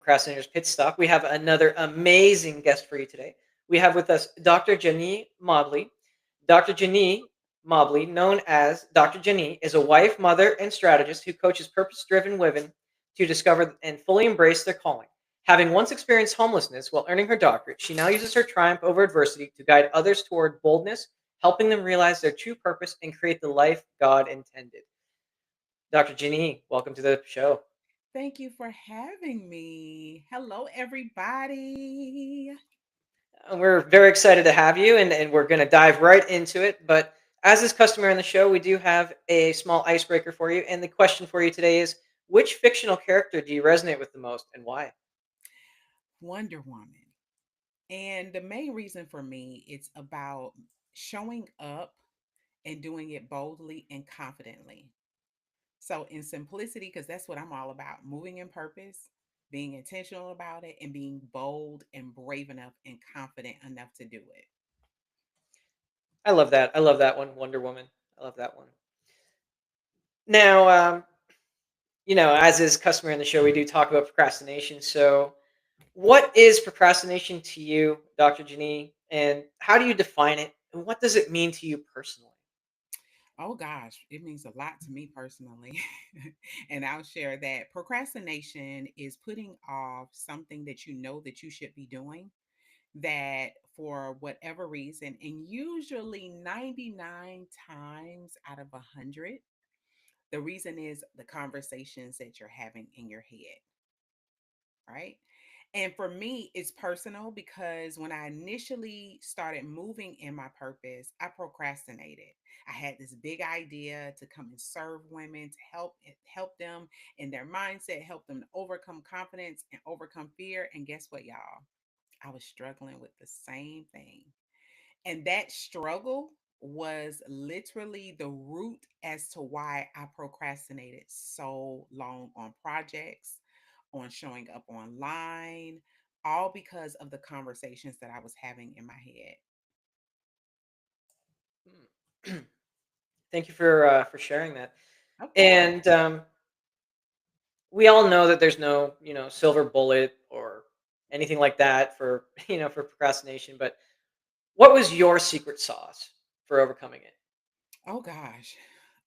Procrastinators Pit Stop. We have another amazing guest for you today. We have with us Dr. JaNee Mobley. Dr. JaNee Mobley, known as Dr. JaNee, is a wife, mother, and strategist who coaches purpose driven women to discover and fully embrace their calling. Having once experienced homelessness while earning her doctorate, she now uses her triumph over adversity to guide others toward boldness, helping them realize their true purpose and create the life God intended. Dr. JaNee, welcome to the show. Thank you for having me. Hello, everybody. We're very excited to have you, and we're going to dive right into it. But as is customary on the show, we do have a small icebreaker for you. And the question for you today is, which fictional character do you resonate with the most and why? Wonder Woman. And the main reason for me, it's about showing up and doing it boldly and confidently. So, in simplicity, because that's what I'm all about moving in purpose, being intentional about it, and being bold and brave enough and confident enough to do it. I love that. I love that one, Wonder Woman. I love that one. Now, as is customary on the show, we do talk about procrastination. So, what is procrastination to you, Dr. JaNee, and how do you define it? And what does it mean to you personally? Oh gosh, it means a lot to me personally. And I'll share that procrastination is putting off something that you know that you should be doing that for whatever reason, and usually 99 times out of 100, the reason is the conversations that you're having in your head, right? And for me, it's personal because when I initially started moving in my purpose, I procrastinated. I had this big idea to come and serve women, to help them in their mindset, help them to overcome confidence and overcome fear. And guess what, y'all? I was struggling with the same thing. And that struggle was literally the root as to why I procrastinated so long on projects, on showing up online, all because of the conversations that I was having in my head. Hmm. Thank you for sharing that. Of course. And we all know that there's no silver bullet or anything like that for for procrastination. But what was your secret sauce for overcoming it? Oh gosh.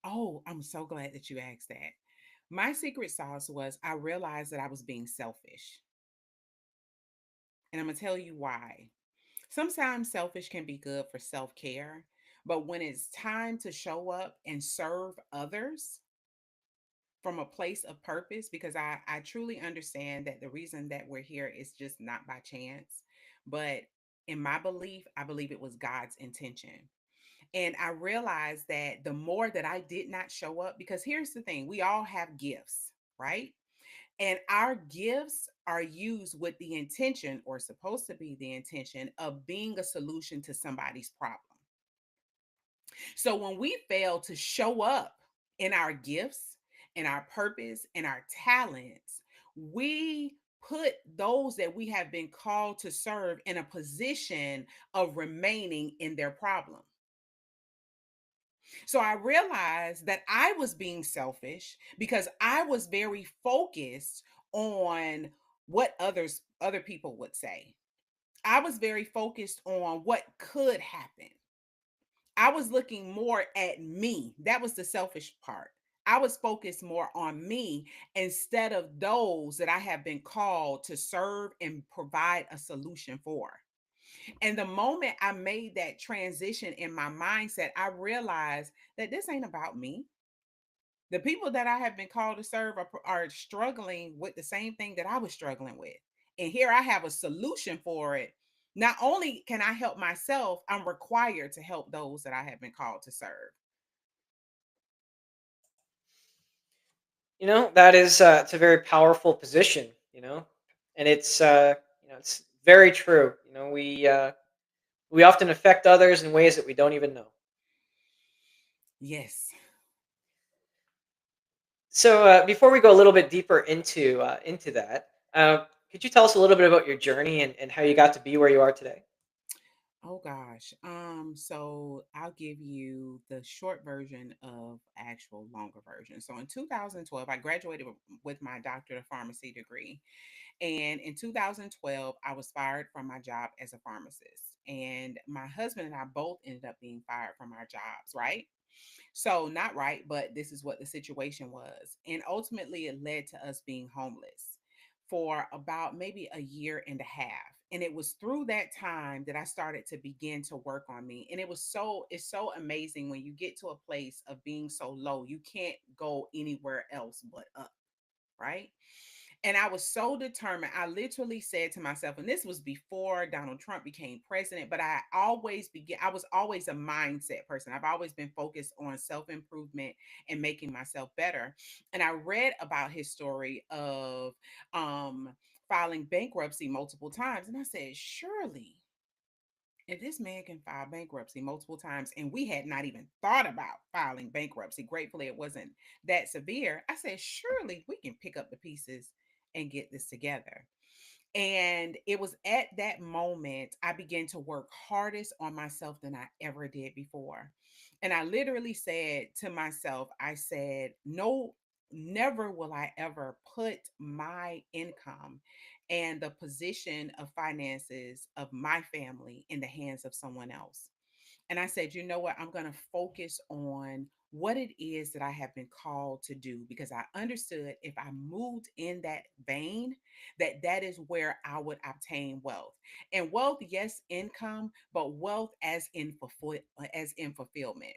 Oh, I'm so glad that you asked that. My secret sauce was I realized that I was being selfish. And I'm going to tell you why. Sometimes selfish can be good for self care, but when it's time to show up and serve others from a place of purpose, because I truly understand that the reason that we're here is just not by chance, but in my belief, I believe it was God's intention. And I realized that the more that I did not show up, because here's the thing, we all have gifts, right? And our gifts are used with the intention, or supposed to be the intention, of being a solution to somebody's problem. So when we fail to show up in our gifts, in our purpose, in our talents, we put those that we have been called to serve in a position of remaining in their problem. So I realized that I was being selfish because I was very focused on what other people would say. I was very focused on what could happen. I was looking more at me. That was the selfish part. I was focused more on me instead of those that I have been called to serve and provide a solution for. And the moment I made that transition in my mindset, I realized that this ain't about me. The people that I have been called to serve are struggling with the same thing that I was struggling with. And here I have a solution for it. Not only can I help myself, I'm required to help those that I have been called to serve. That is it's a very powerful position. And it's very true. We often affect others in ways that we don't even know. Yes. So before we go a little bit deeper into that, could you tell us a little bit about your journey and how you got to be where you are today? Oh gosh. So I'll give you the short version of actual longer version. So in 2012, I graduated with my doctorate of pharmacy degree. And in 2012, I was fired from my job as a pharmacist. And my husband and I both ended up being fired from our jobs, right? So, not right, but this is what the situation was. And ultimately, it led to us being homeless for about maybe a year and a half. And it was through that time that I started to begin to work on me. And it's so amazing when you get to a place of being so low, you can't go anywhere else but up, right? And I was so determined. I literally said to myself, and this was before Donald Trump became president, but I was always a mindset person. I've always been focused on self improvement and making myself better. And I read about his story of um, filing bankruptcy multiple times. And I said, surely if this man can file bankruptcy multiple times and we had not even thought about filing bankruptcy, gratefully it wasn't that severe. I said, surely we can pick up the pieces and get this together. And it was at that moment I began to work hardest on myself than I ever did before. And I literally said to myself, I said, no, never will I ever put my income and the position of finances of my family in the hands of someone else. And I said, you know what? I'm going to focus on what it is that I have been called to do because I understood if I moved in that vein, that is where I would obtain wealth. And wealth, yes, income, but wealth as in fulfillment.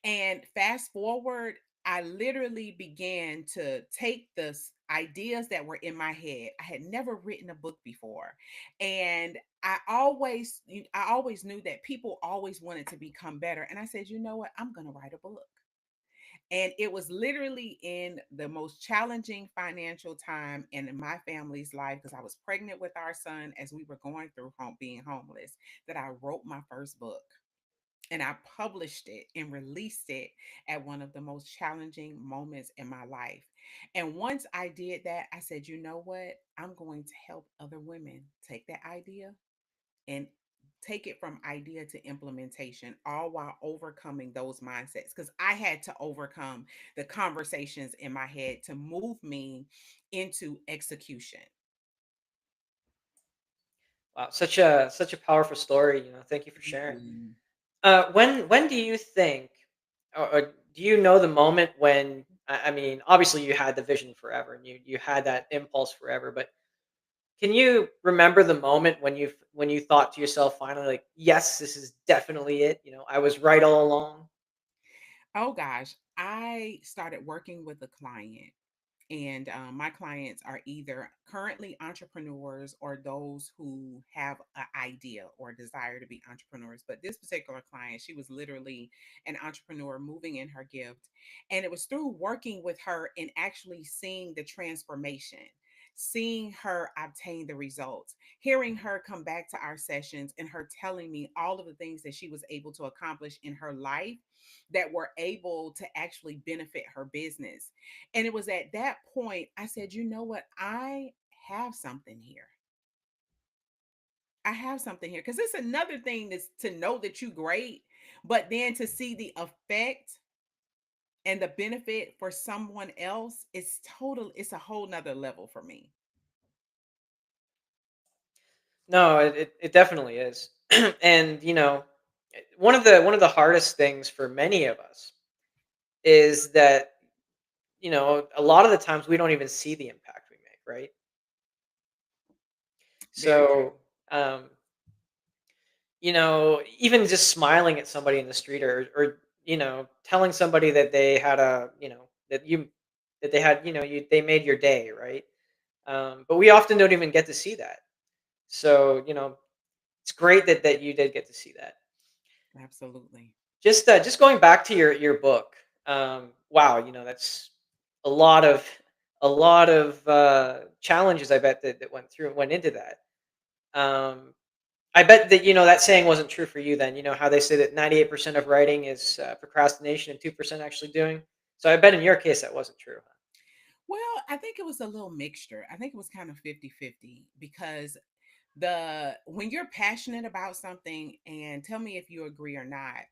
And fast forward, I literally began to take the ideas that were in my head. I had never written a book before. And I always knew that people always wanted to become better. And I said, you know what? I'm going to write a book. And it was literally in the most challenging financial time in my family's life because I was pregnant with our son as we were going through being homeless that I wrote my first book and I published it and released it at one of the most challenging moments in my life. And once I did that, I said, you know what? I'm going to help other women take that idea and take it from idea to implementation, all while overcoming those mindsets. Because I had to overcome the conversations in my head to move me into execution. Wow, such a powerful story. Thank you for sharing. Mhm. When do you think, or do you know the moment when? I mean, obviously you had the vision forever, and you had that impulse forever. But can you remember the moment when you thought to yourself finally, like, yes, this is definitely it. I was right all along. Oh gosh, I started working with a client and my clients are either currently entrepreneurs or those who have an idea or desire to be entrepreneurs. But this particular client, she was literally an entrepreneur moving in her gift. And it was through working with her and actually seeing the transformation, seeing her obtain the results, hearing her come back to our sessions and her telling me all of the things that she was able to accomplish in her life that were able to actually benefit her business. And it was at that point I said, you know what? I have something here. I have something here. Because it's another thing is to know that you great, but then to see the effect and the benefit for someone else, it's a whole nother level for me. No, it definitely is. And one of the hardest things for many of us is that a lot of the times we don't even see the impact we make, right? Very So, true. um, even just smiling at somebody in the street, or telling somebody that they had that they had, they made your day, right? But we often don't even get to see that. So, it's great that you did get to see that. Absolutely. Just going back to your book. Wow, that's a lot of challenges. I bet that went into that. Um, I bet that that saying wasn't true for you. Then how they say that 98% of writing is procrastination and 2% actually doing. So I bet in your case that wasn't true. Huh? Well, I think it was a little mixture. I think it was kind of 50-50 because The when you're passionate about something, and tell me if you agree or not,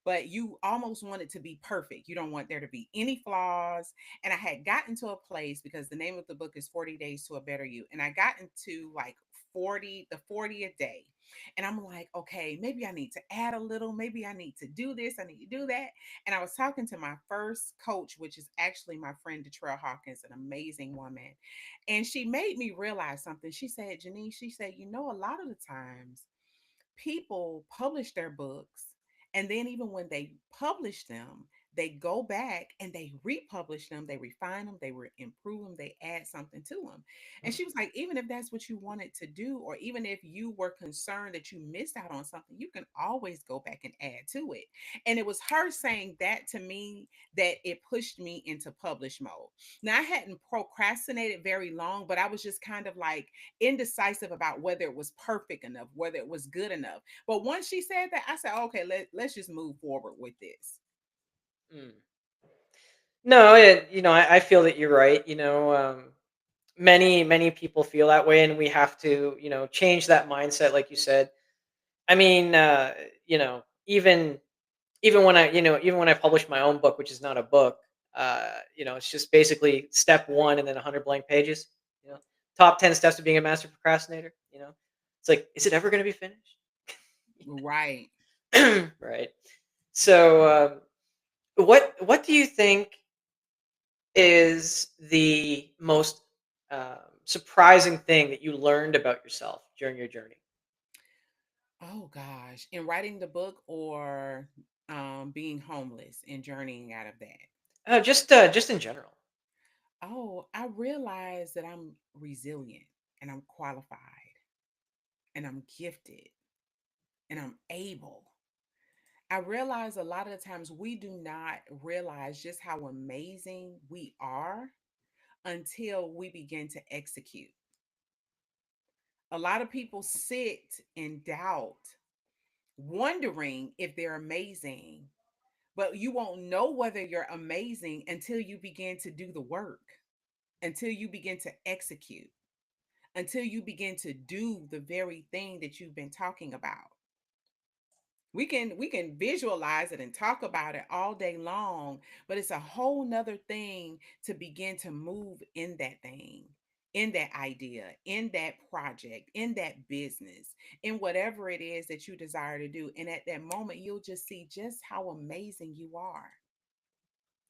but you almost want it to be perfect. You don't want there to be any flaws. And I had gotten to a place, because the name of the book is 40 Days to a Better You, and I got into like 40th day. And I'm like, okay, maybe I need to add a little, maybe I need to do this, I need to do that. And I was talking to my first coach, which is actually my friend Detrell Hawkins, an amazing woman. And she made me realize something. She said, JaNee, she said, a lot of the times people publish their books, and then even when they publish them, they go back and they republish them, they refine them, improve them, they add something to them. And she was like, even if that's what you wanted to do, or even if you were concerned that you missed out on something, you can always go back and add to it. And it was her saying that to me that it pushed me into publish mode. Now, I hadn't procrastinated very long, but I was just kind of like indecisive about whether it was perfect enough, whether it was good enough. But once she said that, I said, okay, let's just move forward with this. Mm. No, I feel that you're right. Many people feel that way, and we have to, change that mindset, like you said. I mean, even when I publish my own book, which is not a book, it's just basically step one and then 100 blank pages. You know, top 10 steps of being a master procrastinator. It's like, is it ever going to be finished? Right. Right. So, what do you think is the most surprising thing that you learned about yourself during your journey? Oh gosh. In writing the book, or being homeless and journeying out of that. Just in general. Oh, I realized that I'm resilient, and I'm qualified, and I'm gifted, and I'm able. I realize a lot of the times we do not realize just how amazing we are until we begin to execute. A lot of people sit in doubt, wondering if they're amazing, but you won't know whether you're amazing until you begin to do the work, until you begin to execute, until you begin to do the very thing that you've been talking about. We can visualize it and talk about it all day long, but it's a whole nother thing to begin to move in that thing, in that idea, in that project, in that business, in whatever it is that you desire to do. And at that moment, you'll just see just how amazing you are.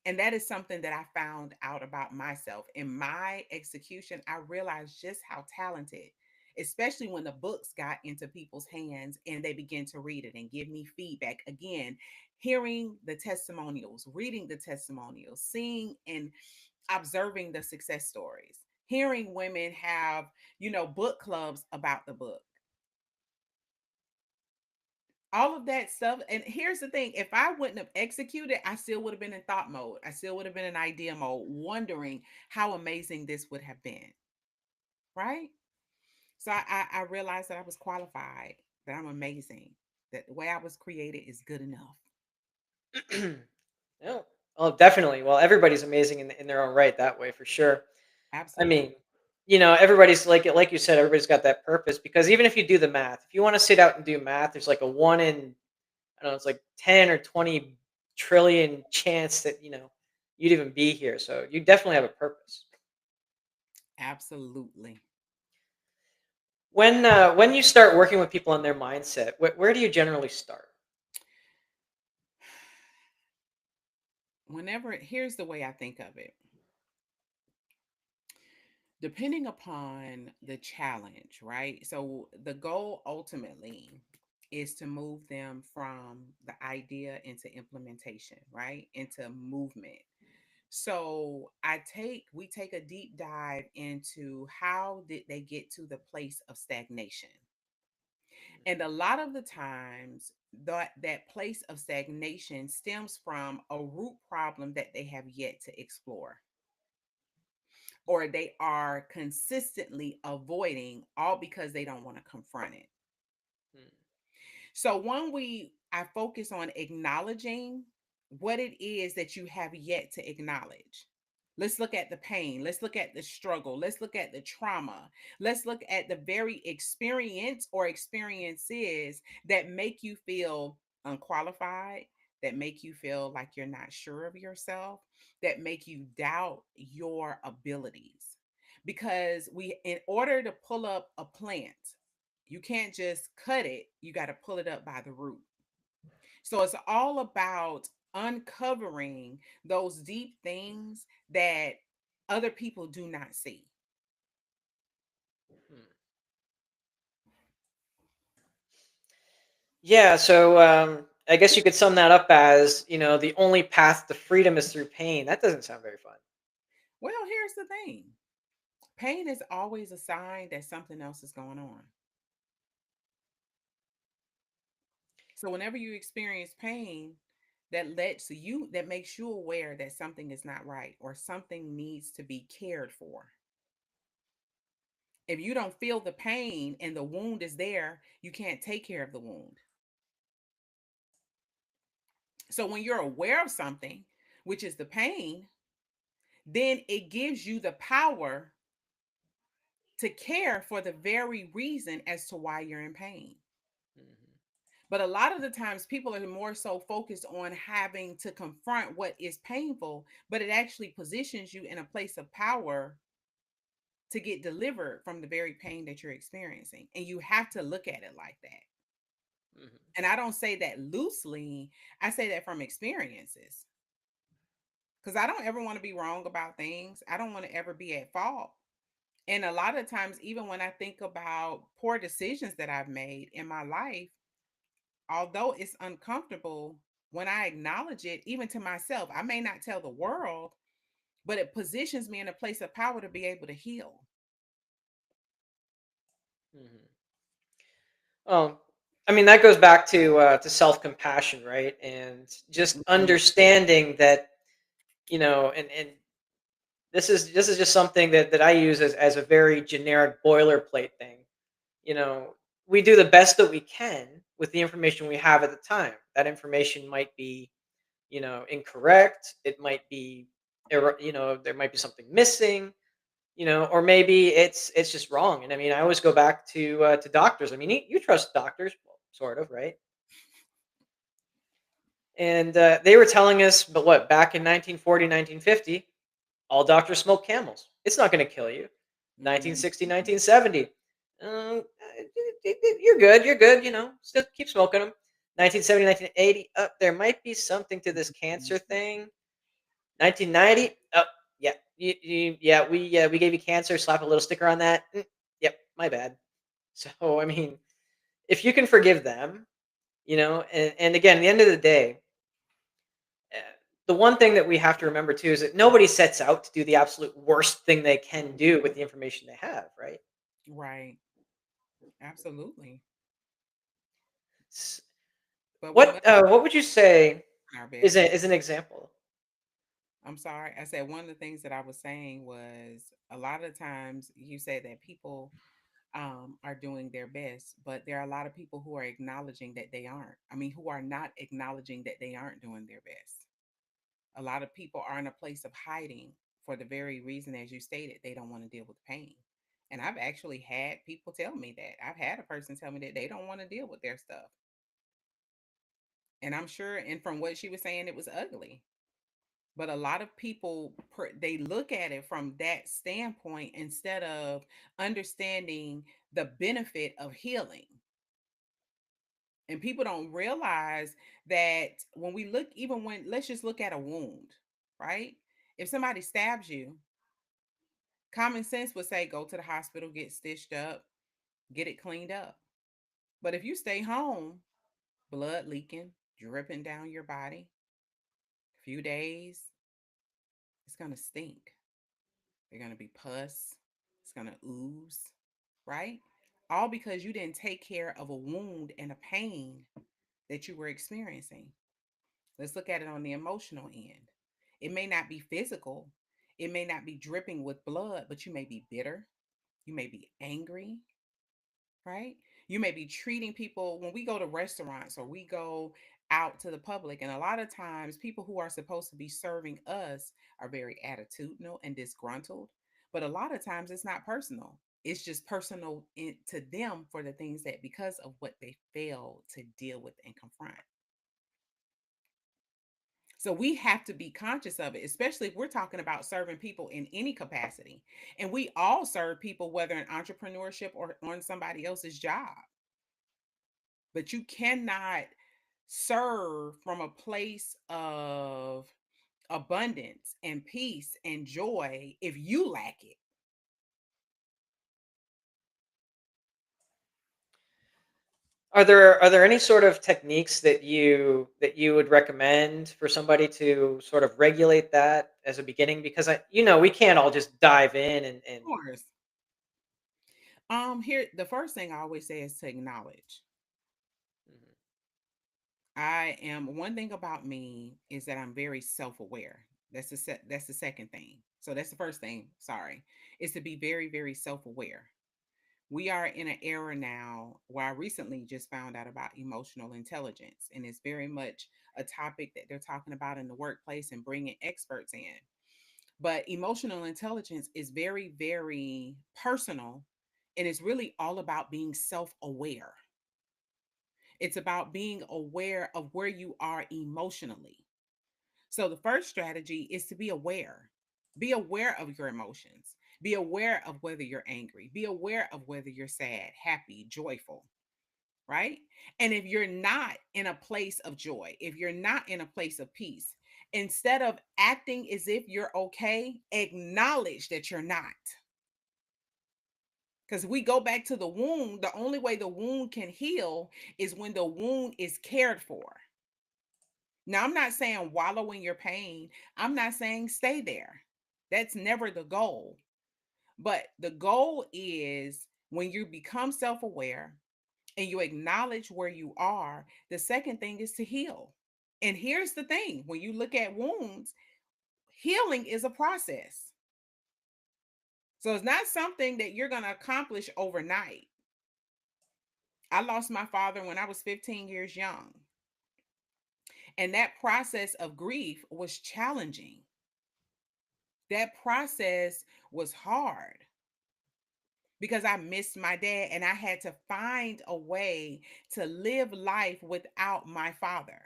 And that is something that I found out about myself. In my execution, I realized just how talented, especially when the books got into people's hands and they began to read it and give me feedback. Again, hearing the testimonials, reading the testimonials, seeing and observing the success stories, hearing women have, book clubs about the book, all of that stuff. And here's the thing, if I wouldn't have executed, I still would have been in thought mode. I still would have been in idea mode, wondering how amazing this would have been. Right. So I realized that I was qualified, that I'm amazing, that the way I was created is good enough. No. Oh, definitely. Well, everybody's amazing in their own right that way for sure. I Absolutely. mean, everybody's like you said, everybody's got that purpose because even if you do the math, if you want to sit out and do math, there's like a one in, I don't know, it's like 10 or 20 trillion chance that, you'd even be here. So you definitely have a purpose. Absolutely. When you start working with people on their mindset, where do you generally start? Here's the way I think of it. Depending upon the challenge, right? So the goal ultimately is to move them from the idea into implementation, right? Into movement. So we take a deep dive into how did they get to the place of stagnation. And a lot of the times that place of stagnation stems from a root problem that they have yet to explore, or they are consistently avoiding, all because they don't want to confront it. Hmm. So I focus on acknowledging what it is that you have yet to acknowledge. Let's look at the pain. Let's look at the struggle. Let's look at the trauma. Let's look at the very experience or experiences that make you feel unqualified, that make you feel like you're not sure of yourself, that make you doubt your abilities. Because in order to pull up a plant, you can't just cut it, you got to pull it up by the root. So it's all about uncovering those deep things that other people do not see. Hmm. Yeah, so I guess you could sum that up as, the only path to freedom is through pain. That doesn't sound very fun. Well, here's the thing, pain is always a sign that something else is going on. So whenever you experience pain, that makes you aware that something is not right or something needs to be cared for. If you don't feel the pain and the wound is there, you can't take care of the wound. So when you're aware of something, which is the pain, then it gives you the power to care for the very reason as to why you're in pain. Mhm. But a lot of the times, people are more so focused on having to confront what is painful, but it actually positions you in a place of power to get delivered from the very pain that you're experiencing. And you have to look at it like that. Mhm. And I don't say that loosely, I say that from experiences because I don't ever want to be wrong about things. I don't want to ever be at fault. And a lot of times, even when I think about poor decisions that I've made in my life, although it's uncomfortable, when I acknowledge it, even to myself, I may not tell the world, but it positions me in a place of power to be able to heal. Mhm. Oh, I mean that goes back to self compassion, right? And just Mhm. understanding that, and this is just something that I use as a very generic boilerplate thing. You know, we do the best that we can with the information we have at the time. That information might be, incorrect. It might be, there might be something missing. Or maybe it's just wrong. And I mean, I always go back to doctors. I mean, you trust doctors, well, sort of, right? And they were telling us, but what, back in 1940, 1950, all doctors smoke camels. It's not going to kill you. Mhm. 1960, 1970, you're good. You're good. Still keep smoking them. 1970, 1980, there might be something to this cancer thing. 1990, oh, yeah, yeah, we gave you cancer. Slap a little sticker on that. Yep, my bad. So, I mean, if you can forgive them, and again, at the end of the day, uh, the one thing that we have to remember too is that nobody sets out to do the absolute worst thing they can do with the information they have, right? Right. Absolutely. S- But we What must uh, what would you say do our is best. an example? I'm sorry. I said one of the things that I was saying was a lot of times you say that people are doing their best, but there are a lot of people who are acknowledging that they aren't. I mean, who are not acknowledging that they aren't doing their best. A lot of people are in a place of hiding for the very reason, as you stated, they don't want to deal with pain. And I've actually had people tell me that. I've had a person tell me that they don't want to deal with their stuff. And I'm sure, and from what she was saying, it was ugly. But a lot of people, they look at it from that standpoint instead of understanding the benefit of healing. And people don't realize that when we look, even when, let's just look at a wound, right? If somebody stabs you, common sense would say go to the hospital, get stitched up, get it cleaned up. But if you stay home, blood leaking, dripping down your body, a few days, it's going to stink. They're going to be pus, it's going to ooze, right? All because you didn't take care of a wound and a pain that you were experiencing. Let's look at it on the emotional end. It may not be physical, it may not be dripping with blood, but you may be bitter, you may be angry, right? You may be treating people when we go to restaurants or we go out to the public. And a lot of times, people who are supposed to be serving us are very attitudinal and disgruntled. But a lot of times, it's not personal. It's just personal to them for the things that because of what they fail to deal with and confront. So we have to be conscious of it, especially if we're talking about serving people in any capacity. And we all serve people, whether in entrepreneurship or on somebody else's job. But you cannot serve from a place of abundance and peace and joy if you lack it. Are there any sort of techniques that you would recommend for somebody to sort of regulate that as a beginning? Because we can't all just dive in and Of course. Here the first thing I always say is to acknowledge. Mhm. I am one thing about me is that I'm very self-aware. That's the second thing. So that's the first thing, sorry, is to be very, very self-aware. We are in an era now where I recently just found out about emotional intelligence, and it's very much a topic that they're talking about in the workplace and bringing experts in. But emotional intelligence is very, very personal, and it's really all about being self aware. It's about being aware of where you are emotionally. So the first strategy is to be aware. Be aware of your emotions. Be aware of whether you're angry. Be aware of whether you're sad, happy, joyful, right? And if you're not in a place of joy, if you're not in a place of peace, instead of acting as if you're okay, acknowledge that you're not. Because we go back to the wound, the only way the wound can heal is when the wound is cared for. Now, I'm not saying wallow in your pain. I'm not saying stay there. That's never the goal. But the goal is when you become self aware and you acknowledge where you are, the second thing is to heal. And here's the thing, when you look at wounds, healing is a process. So it's not something that you're going to accomplish overnight. I lost my father when I was 15 years young. And that process of grief was challenging. That process was hard because I missed my dad and I had to find a way to live life without my father.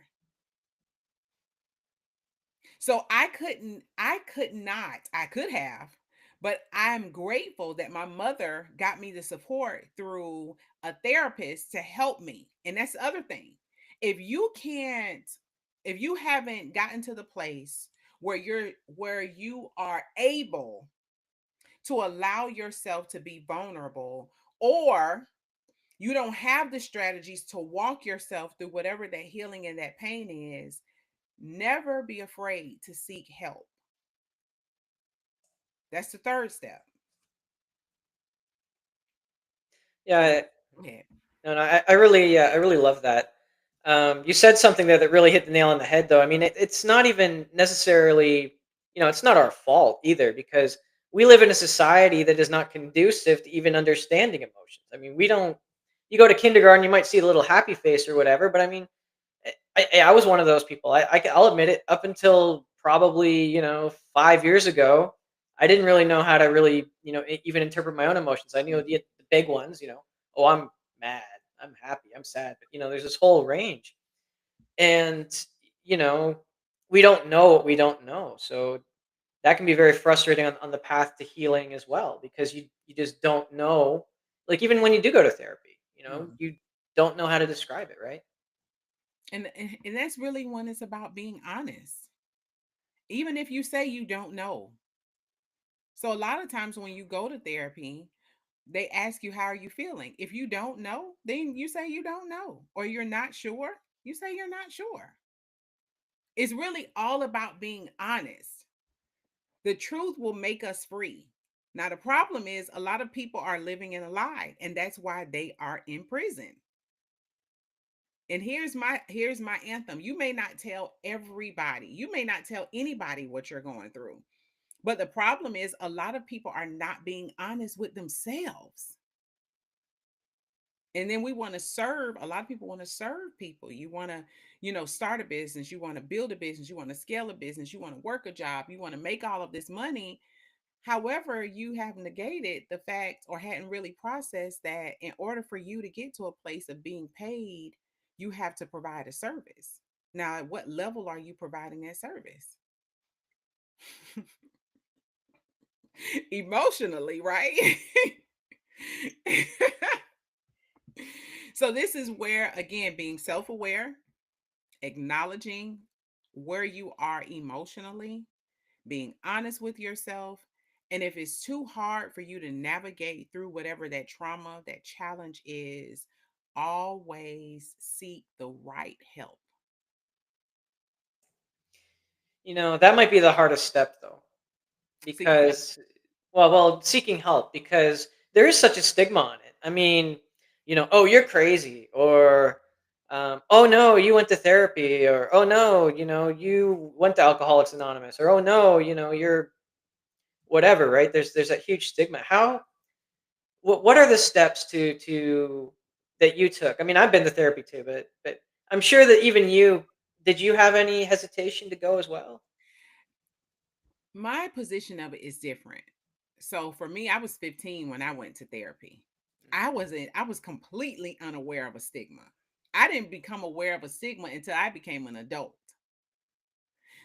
So I could not, I could have, but I'm grateful that my mother got me the support through a therapist to help me. And that's the other thing. If you can't, if you haven't gotten to the place where you are able to allow yourself to be vulnerable, or you don't have the strategies to walk yourself through whatever that healing and that pain is, never be afraid to seek help. That's the third step. So Yeah, go ahead. no, I really love that. You said something there that really hit the nail on the head, though. I mean, it's not even necessarily, it's not our fault either because we live in a society that is not conducive to even understanding emotions. I mean, we don't. You go to kindergarten, you might see a little happy face or whatever, but I mean, I was one of those people. I'll admit it. Up until probably 5 years ago, I didn't really know how to really even interpret my own emotions. I knew the big ones. Oh, I'm mad, I'm happy, I'm sad. But there's this whole range, and you know, we don't know what we don't know. So that can be very frustrating on the path to healing as well because you just don't know. Like even when you do go to therapy, Mm. you don't know how to describe it, right? And that's really when it's about being honest. Even if you say you don't know. So a lot of times when you go to therapy, they ask you how are you feeling. If you don't know, then you say you don't know. Or you're not sure, you say you're not sure. It's really all about being honest. The truth will make us free. Now, the problem is a lot of people are living in a lie, and that's why they are in prison. And here's my anthem. You may not tell everybody, you may not tell anybody what you're going through. But the problem is a lot of people are not being honest with themselves. And then we want to serve. A lot of people want to serve people. You want to, start a business, you want to build a business, you want to scale a business, you want to work a job, you want to make all of this money. However, you have negated the fact or hadn't really processed that in order for you to get to a place of being paid, you have to provide a service. Now, at what level are you providing that service? Emotionally, right? So, this is where, again, being self aware, acknowledging where you are emotionally, being honest with yourself. And if it's too hard for you to navigate through whatever that trauma, that challenge is, always seek the right help. That might be the hardest step though, Seeking help. because seeking help, because there is such a stigma on it. I mean, oh, you're crazy, or oh no, you went to therapy, or oh no, you went to Alcoholics Anonymous, or oh no, you're whatever, right? There's that huge stigma. What are the steps to that you took? I mean, I've been to therapy too, but I'm sure that even you, did you have any hesitation to go as well? My position of it is different. So for me, I was 15 when I went to therapy. I was completely unaware of a stigma. I didn't become aware of a stigma until I became an adult.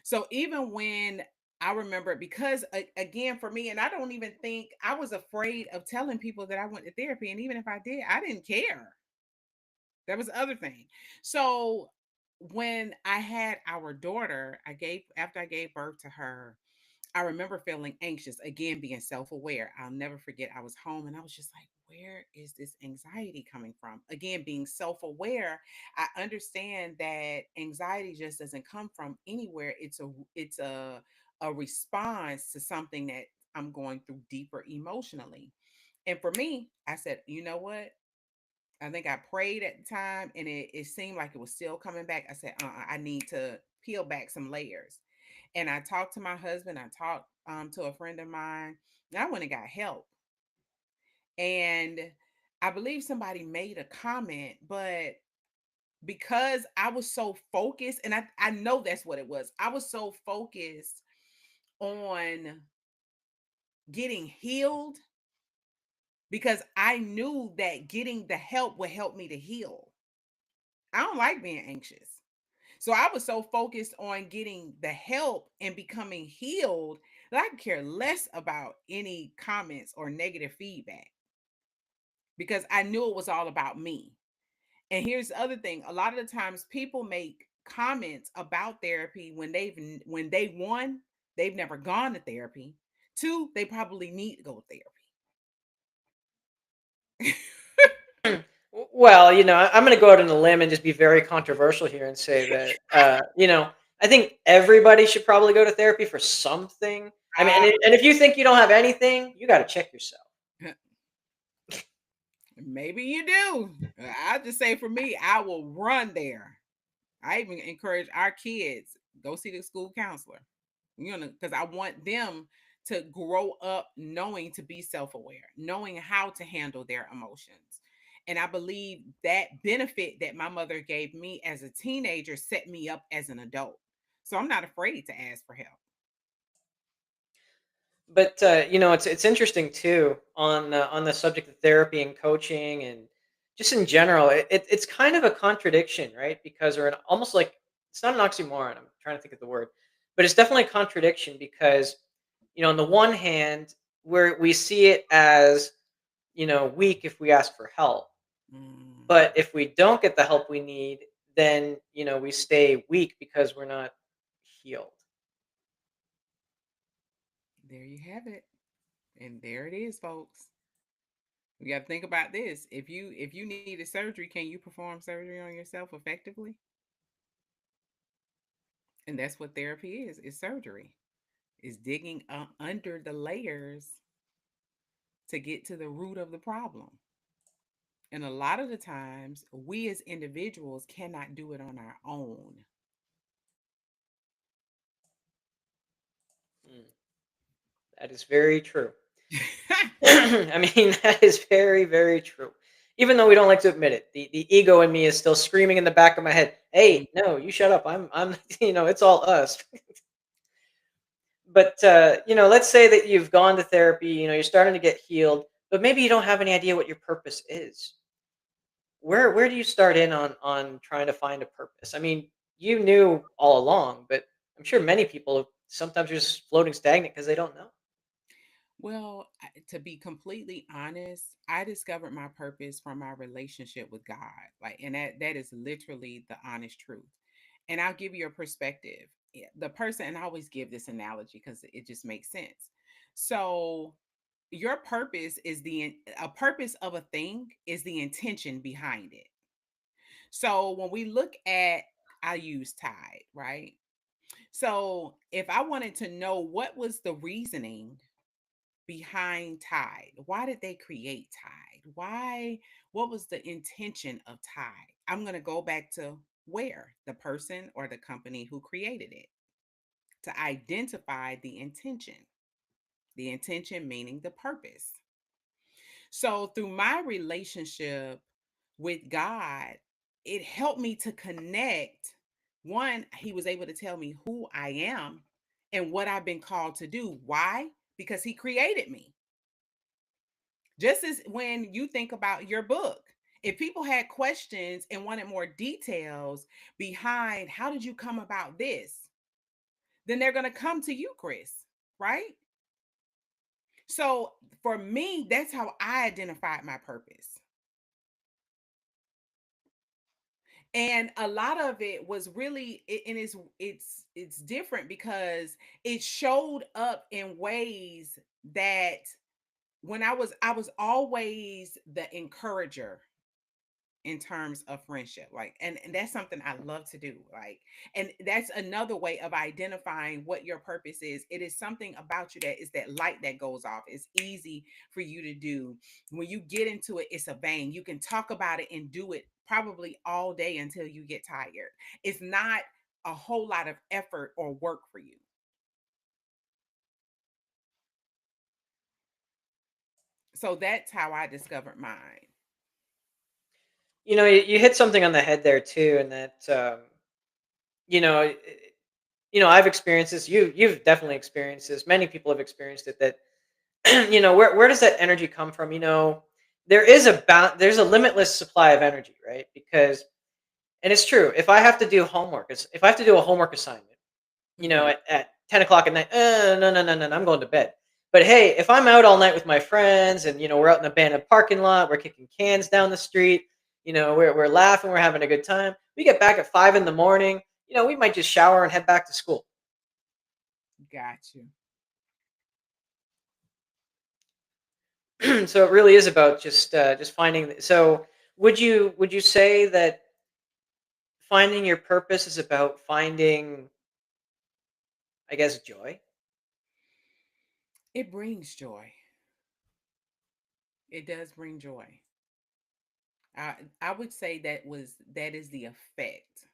So even when I remember, because again, for me, and I don't even think I was afraid of telling people that I went to therapy. And even if I did, I didn't care. That was the other thing. So when I had our daughter, after I gave birth to her, I remember feeling anxious, again, being self aware. I'll never forget, I was home and I was just like, where is this anxiety coming from? Again, being self aware, I understand that anxiety just doesn't come from anywhere. It's a response to something that I'm going through deeper emotionally. And for me, I said, you know what? I think I prayed at the time and it seemed like it was still coming back. I said, I need to peel back some layers. And I talked to my husband, I talked to a friend of mine, and I went and got help. And I believe somebody made a comment, but because I was so focused, and I know that's what it was, I was so focused on getting healed because I knew that getting the help would help me to heal. I don't like being anxious. So I was so focused on getting the help and becoming healed that I could care less about any comments or negative feedback because I knew it was all about me. And here's the other thing, a lot of the times people make comments about therapy when they one, they've never gone to therapy. Two, they probably need to go to therapy. Well, I'm going to go out on a limb and just be very controversial here and say that, I think everybody should probably go to therapy for something. I mean, and if you think you don't have anything, you got to check yourself. Maybe you do. I just say for me, I will run there. I even encourage our kids go see the school counselor. Because I want them to grow up knowing to be self-aware, knowing how to handle their emotions. And I believe that benefit that my mother gave me as a teenager set me up as an adult. So I'm not afraid to ask for help. But it's interesting too on the subject of therapy and coaching and just in general. It's kind of a contradiction, right? Because or almost like it's not an oxymoron. I'm trying to think of the word, but it's definitely a contradiction because on the one hand, we see it as weak if we ask for help, Mm, but if we don't get the help we need, then we stay weak because we're not healed. there you have it. And there it is, folks. You got to think about this. If you needed surgery, can you perform surgery on yourself effectively? And that's what therapy is surgery. Is digging under the layers to get to the root of the problem. And a lot of the times, we as individuals cannot do it on our own. Mm, that is very true. I mean, that is very, very true. Even though we don't like to admit it, the ego in me is still screaming in the back of my head, Mm. "Hey, no, you shut up. I'm it's all us." But let's say that you've gone to therapy, you're starting to get healed, but maybe you don't have any idea what your purpose is. Where do you start in on trying to find a purpose? I mean, you knew all along, but I'm sure many people sometimes are just floating stagnant because they don't know. Well, to be completely honest, I discovered my purpose from my relationship with God. Like, and that is literally the honest truth. And I'll give you a perspective. The person, and I always give this analogy because it just makes sense. So, your purpose is a purpose of a thing is the intention behind it. So, when we look at, I use tide, right? So, if I wanted to know what was the reasoning behind Tide? Why did they create Tide? What was the intention of Tide? I'm going to go back to where the person or the company who created it to identify the intention meaning the purpose. So, through my relationship with God, it helped me to connect. One, he was able to tell me who I am and what I've been called to do. Why? Because he created me. Just as when you think about your book, if people had questions and wanted more details behind how did you come about this, then they're going to come to you, Chris, right? So for me, that's how I identified my purpose. And a lot of it was really and it's different because it showed up in ways that when I was always the encourager in terms of friendship, like, and that's something I love to do, like, and that's another way of identifying what your purpose is. It is something about you that is that light that goes off. It's easy for you to do. When you get into it, it's a vein. You can talk about it and do it probably all day until you get tired. It's not a whole lot of effort or work for you. So that's how I discovered mine. You hit something on the head there too, and that you know, i- I've experienced this. You've definitely experienced this. Many people have experienced it. That where does that energy come from? There's a limitless supply of energy, right? Because and it's true. If I have to do homework, if I have to do a homework assignment, Hmm. at 10 o'clock at night, no, no, no, no, no, I'm going to bed. But hey, if I'm out all night with my friends and we're out in an abandoned parking lot, we're kicking cans down the street, we're laughing, we're having a good time. We get back at 5 in the morning. We might just shower and head back to school. Got you. So it really is about just finding. So would you say that finding your purpose is about finding, I guess, joy? It brings joy. It does bring joy. I would say that is the effect.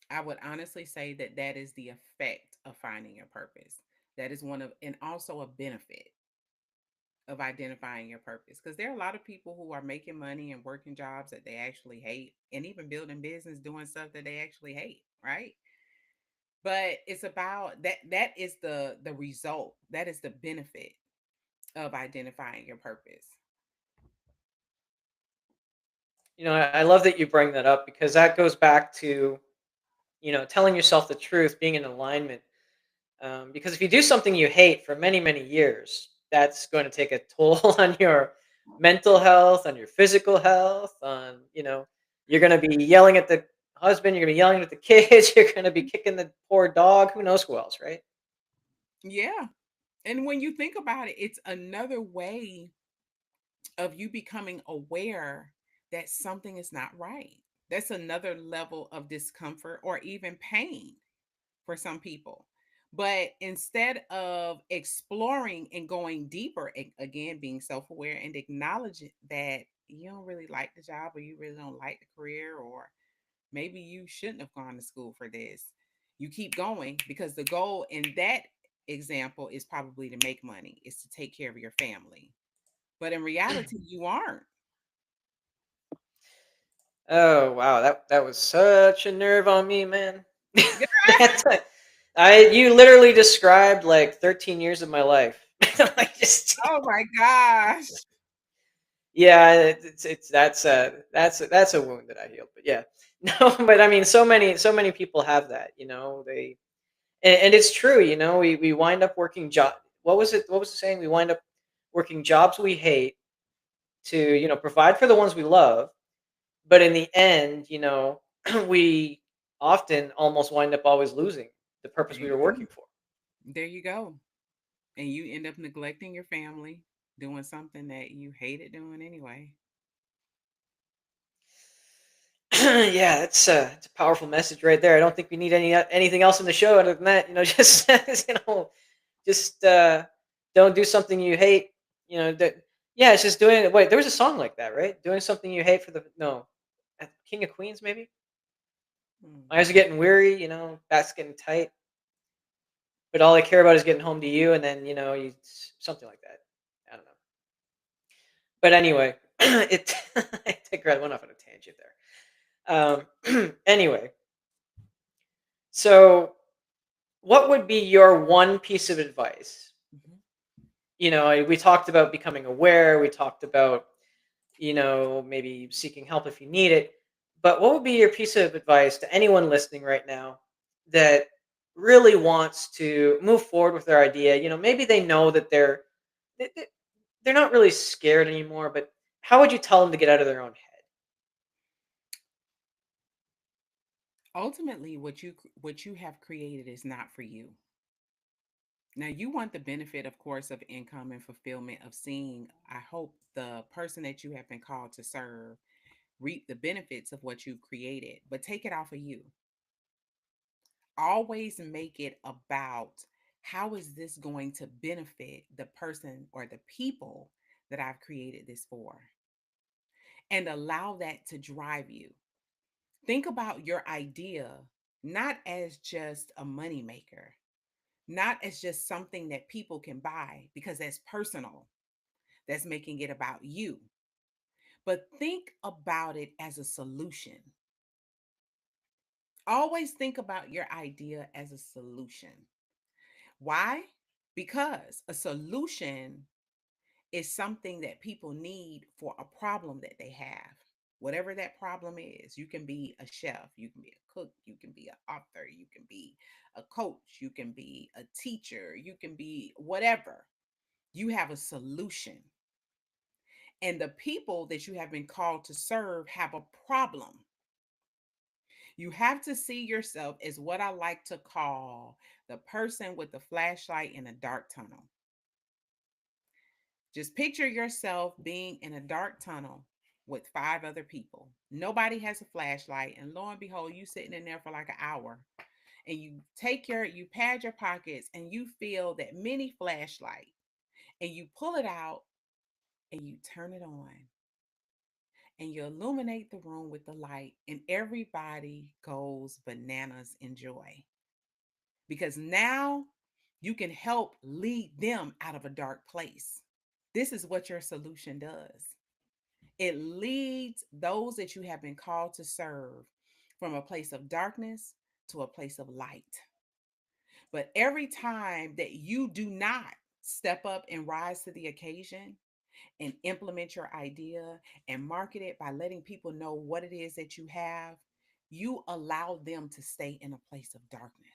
I would honestly say that is the effect of finding your purpose. That is one of, and also a benefit of identifying your purpose. Because there are a lot of people who are making money and working jobs that they actually hate, and even building business doing stuff that they actually hate, right? But it's about that. That is the result. That is the benefit of identifying your purpose. I love that you bring that up because that goes back to telling yourself the truth, being in alignment. Because if you do something you hate for many, many years, that's going to take a toll on your mental health, on your physical health, you're going to be yelling at the husband, you're going to be yelling at the kids, you're going to be kicking the poor dog, who knows who else, right? Yeah. And when you think about it, it's another way of you becoming aware that something is not right. That's another level of discomfort or even pain for some people. But instead of exploring and going deeper, again, being self aware and acknowledging that you don't really like the job or you really don't like the career, or maybe you shouldn't have gone to school for this, you keep going because the goal in that example is probably to make money, is to take care of your family. But in reality, you aren't. Oh wow, that was such a nerve on me, man. That's you literally described like 13 years of my life. Like just Oh my gosh. yeah, it's that's a wound that I healed. But yeah, no, but I mean, so many people have that. They and it's true. We wind up working job. What was it? What was the saying? We wind up working jobs we hate to provide for the ones we love. But in the end, we often almost wind up always losing the There purpose we you were go. working for. There you go. And you end up neglecting your family, doing something that you hated doing anyway. Yeah, it's a powerful message right there. I don't think we need anything else in the show other than that. Just just don't do something you hate. That yeah, it's just doing it. Wait, there was a song like that, right? Doing something you hate for the no, King of Queens maybe. Hmm. Eyes are getting weary. Back's getting tight, but all I care about is getting home to you, and then you something like that. I don't know. But anyway, it I digress. Went off on a tangent there. Anyway, so what would be your one piece of advice? Mhm. We talked about becoming aware. We talked about maybe seeking help if you need it. But what would be your piece of advice to anyone listening right now that really wants to move forward with their idea? Maybe they know that they're not really scared anymore, but how would you tell them to get out of their own head? Ultimately, what you have created is not for you. Now, you want the benefit, of course, of income and fulfillment of seeing, I hope, the person that you have been called to serve reap the benefits of what you've created, but take it off of you. Always make it about how is this going to benefit the person or the people that I've created this for, and allow that to drive you. Think about your idea not as just a moneymaker, not as just something that people can buy because that's personal, that's making it about you, but think about it as a solution. Always think about your idea as a solution. Why? Because a solution is something that people need for a problem that they have. Whatever that problem is, you can be a chef, you can be a cook, you can be an author, you can be a coach, you can be a teacher, you can be whatever. You have a solution. And the people that you have been called to serve have a problem. You have to see yourself as what I like to call the person with the flashlight in a dark tunnel. Just picture yourself being in a dark tunnel with five other people. Nobody has a flashlight, and lo and behold, you sitting in there for like an hour, and you pad your pockets, and you feel that mini flashlight, and you pull it out, and you turn it on, and you illuminate the room with the light, and everybody goes bananas in joy because now you can help lead them out of a dark place. This is what your solution does. It leads those that you have been called to serve from a place of darkness to a place of light. But every time that you do not step up and rise to the occasion and implement your idea and market it by letting people know what it is that you have, you allow them to stay in a place of darkness.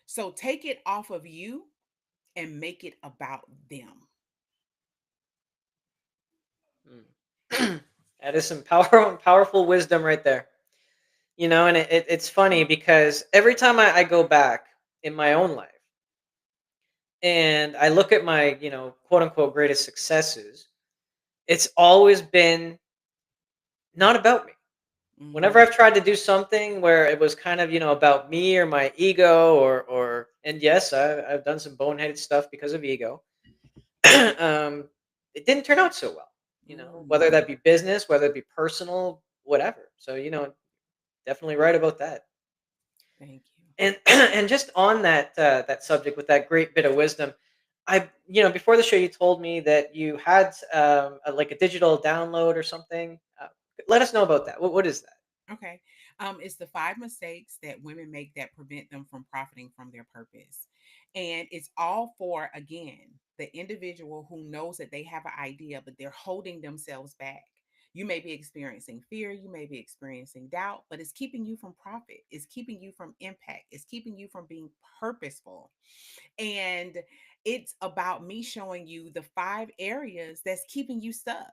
So take it off of you and make it about them. Mm. That is some powerful wisdom right there. And it's funny because every time I go back in my own life and I look at my, quote unquote greatest successes, it's always been not about me. Whenever Mhm. I've tried to do something where it was kind of, about me or my ego and yes, I've done some boneheaded stuff because of ego. It didn't turn out so well, whether Mm. that be business, whether it be personal, whatever. So, definitely right about that. Thank you. And and just on that subject with that great bit of wisdom, before the show, you told me that you had like a digital download or something. Let us know about that. What is that? Okay. It's the five mistakes that women make that prevent them from profiting from their purpose. And it's all for, again, the individual who knows that they have an idea, but they're holding themselves back. You may be experiencing fear, you may be experiencing doubt, but it's keeping you from profit, it's keeping you from impact, it's keeping you from being purposeful. And it's about me showing you the five areas that's keeping you stuck.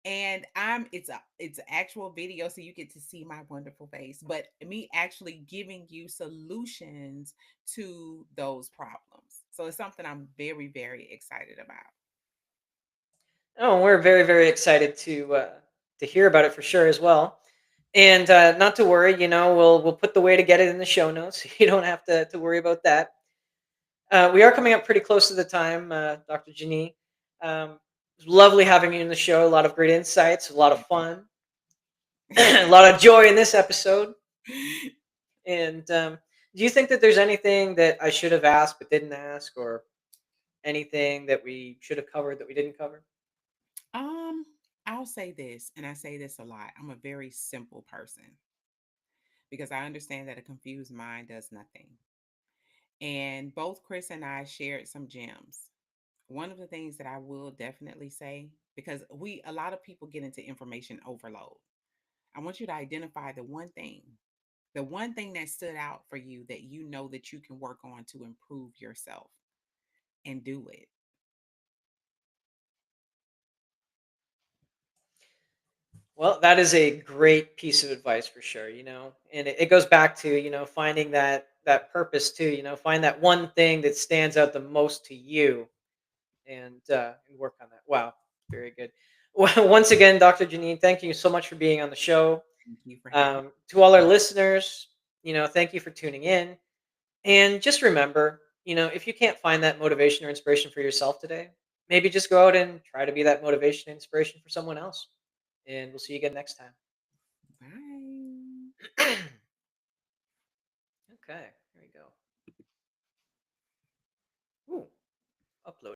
And it's an actual video, so you get to see my wonderful face, but me actually giving you solutions to those problems. So it's something I'm very, very excited about. Oh, we're very, very excited to hear about it for sure as well. And not to worry, we'll put the way to get it in the show notes. So you don't have to worry about that. We are coming up pretty close to the time, Dr. JaNee. It was lovely having you in the show. A lot of great insights, a lot of fun, a lot of joy in this episode. And do you think that there's anything that I should have asked but didn't ask, or anything that we should have covered that we didn't cover? um I'll say this, and I say this a lot: I'm a very simple person because I understand that a confused mind does nothing. And both Chris and I shared some gems. One of the things that I will definitely say, because a lot of people get into information overload, I want you to identify the one thing that stood out for you that you know that you can work on to improve yourself, and do it. Well, that is a great piece of advice for sure, and it goes back to, finding that purpose too, find that one thing that stands out the most to you, and work on that. Wow, very good. Well, once again, Dr. Janine, thank you so much for being on the show. Thank you for having To all our listeners, thank you for tuning in. And just remember, if you can't find that motivation or inspiration for yourself today, maybe just go out and try to be that motivation and inspiration for someone else. And we'll see you again next time. Bye. Okay, here we go. Ooh, upload.